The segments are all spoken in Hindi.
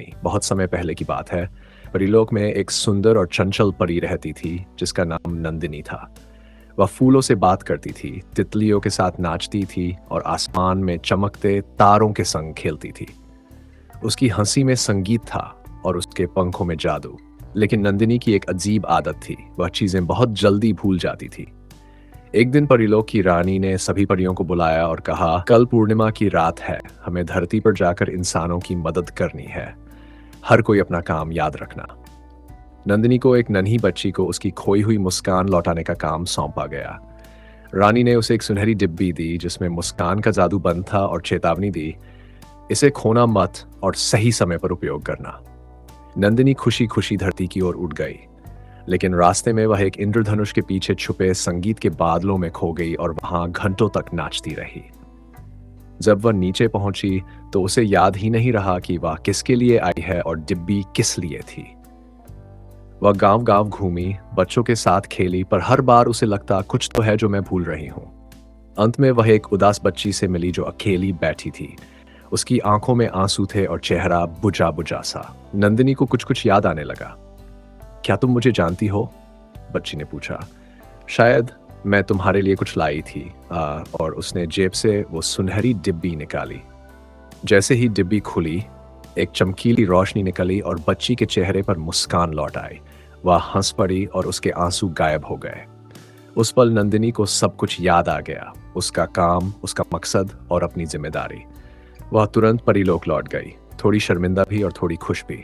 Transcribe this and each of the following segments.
कहानी। बहुत समय पहले की बात है। परीलोक में एक सुंदर और चंचल परी रहती थी जिसका नाम नंदिनी था। वह फूलों से बात करती थी, तितलियों के साथ नाचती थी और आसमान में चमकते तारों के संग खेलती थी। उसकी हंसी में संगीत था और उसके पंखों में जादू। लेकिन नंदिनी की एक अजीब आदत थी, वह चीजें बहुत जल्दी भूल जाती थी। एक दिन परीलोक की रानी ने सभी परियों को बुलाया और कहा, कल पूर्णिमा की रात है, हमें धरती पर जाकर इंसानों की मदद करनी है। हर कोई अपना काम याद रखना। नंदिनी को एक नन्ही बच्ची को उसकी खोई हुई मुस्कान लौटाने का काम सौंपा गया। रानी ने उसे एक सुनहरी डिब्बी दी जिसमें मुस्कान का जादू बंद था और चेतावनी दी, इसे खोना मत और सही समय पर उपयोग करना। नंदिनी खुशी खुशी धरती की ओर उड़ गई, लेकिन रास्ते में वह एक इंद्रधनुष के पीछे छुपे संगीत के बादलों में खो गई और वहां घंटों तक नाचती रही। जब वह नीचे पहुंची तो उसे याद ही नहीं रहा कि वह किसके लिए आई है और डिब्बी किस लिए थी। वह गांव गांव घूमी, बच्चों के साथ खेली, पर हर बार उसे लगता कुछ तो है जो मैं भूल रही हूं। अंत में वह एक उदास बच्ची से मिली जो अकेली बैठी थी। उसकी आंखों में आंसू थे और चेहरा बुझा बुझा सा। नंदिनी को कुछ कुछ याद आने लगा। क्या तुम मुझे जानती हो? बच्ची ने पूछा। शायद मैं तुम्हारे लिए कुछ लाई थी। और उसने जेब से वो सुनहरी डिब्बी निकाली। जैसे ही डिब्बी खुली, एक चमकीली रोशनी निकली और बच्ची के चेहरे पर मुस्कान लौट आई। वह हंस पड़ी और उसके आंसू गायब हो गए। उस पल नंदिनी को सब कुछ याद आ गया, उसका काम, उसका मकसद और अपनी जिम्मेदारी। वह तुरंत परीलोक लौट गई, थोड़ी शर्मिंदा भी और थोड़ी खुश भी।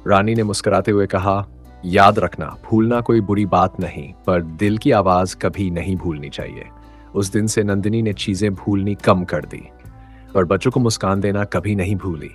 रानी ने मुस्कुराते हुए कहा, याद रखना, भूलना कोई बुरी बात नहीं, पर दिल की आवाज कभी नहीं भूलनी चाहिए। उस दिन से नंदिनी ने चीजें भूलनी कम कर दी और बच्चों को मुस्कान देना कभी नहीं भूली।